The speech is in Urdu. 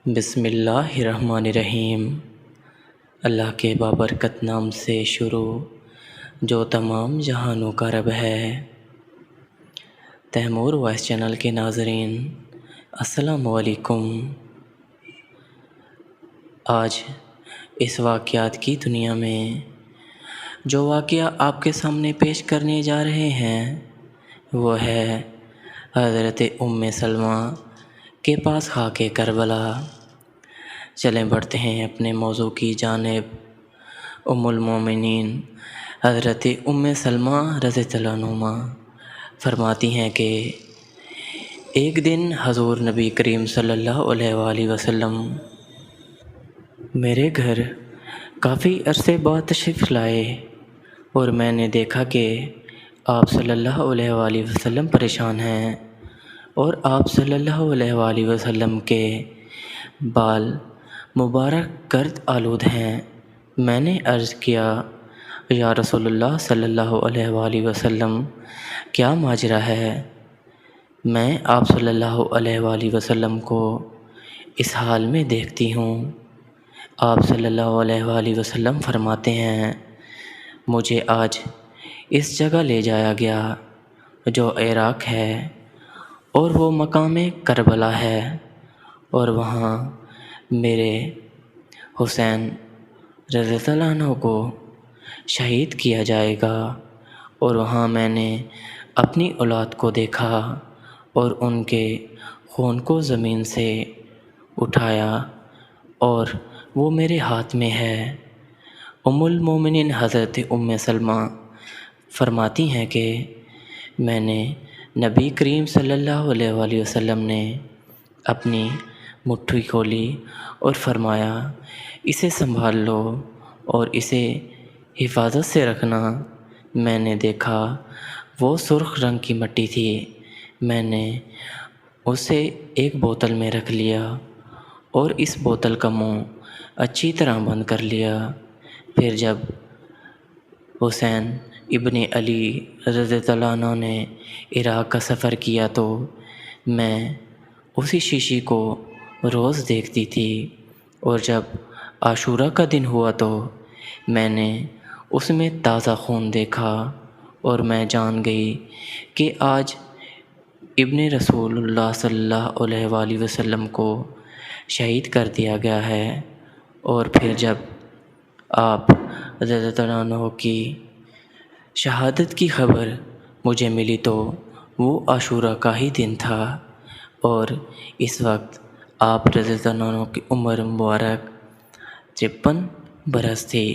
بسم اللہ الرحمن الرحیم۔ اللہ کے بابرکت نام سے شروع جو تمام جہانوں کا رب ہے۔ تیمور وائس چینل کے ناظرین السلام علیکم۔ آج اس واقعات کی دنیا میں جو واقعہ آپ کے سامنے پیش کرنے جا رہے ہیں وہ ہے حضرت ام سلمہ کے پاس خاک کربلا۔ چلیں بڑھتے ہیں اپنے موضوع کی جانب۔ ام المومنین حضرت ام سلمہ رضی اللہ عنہا فرماتی ہیں کہ ایک دن حضور نبی کریم صلی اللہ علیہ وآلہ وسلم میرے گھر کافی عرصے بعد تشریف لائے اور میں نے دیکھا کہ آپ صلی اللہ علیہ وآلہ وسلم پریشان ہیں اور آپ صلی اللہ علیہ وآلہ وسلم کے بال مبارک گرد آلود ہیں۔ میں نے عرض کیا یا رسول اللہ صلی اللہ علیہ وآلہ وسلم کیا ماجرا ہے؟ میں آپ صلی اللہ علیہ وآلہ وسلم کو اس حال میں دیکھتی ہوں۔ آپ صلی اللہ علیہ وآلہ وسلم فرماتے ہیں مجھے آج اس جگہ لے جایا گیا جو عراق ہے اور وہ مقام کربلا ہے اور وہاں میرے حسین رضی اللہ عنہ کو شہید کیا جائے گا، اور وہاں میں نے اپنی اولاد کو دیکھا اور ان کے خون کو زمین سے اٹھایا اور وہ میرے ہاتھ میں ہے۔ ام المومنین حضرت ام سلمہ فرماتی ہیں کہ میں نے نبی کریم صلی اللہ علیہ وآلہ وسلم نے اپنی مٹھی کھولی اور فرمایا اسے سنبھال لو اور اسے حفاظت سے رکھنا۔ میں نے دیکھا وہ سرخ رنگ کی مٹی تھی۔ میں نے اسے ایک بوتل میں رکھ لیا اور اس بوتل کا منہ اچھی طرح بند کر لیا۔ پھر جب حسین ابن علی رضی اللہ عنہ نے عراق کا سفر کیا تو میں اسی شیشی کو روز دیکھتی تھی، اور جب عاشورہ کا دن ہوا تو میں نے اس میں تازہ خون دیکھا اور میں جان گئی کہ آج ابن رسول اللہ صلی اللہ علیہ وآلہ وسلم کو شہید کر دیا گیا ہے۔ اور پھر جب آپ رضی اللہ عنہ کی شہادت کی خبر مجھے ملی تو وہ عاشورہ کا ہی دن تھا، اور اس وقت آپ رضی اللہ عنہ کی عمر مبارک 53 برس تھی۔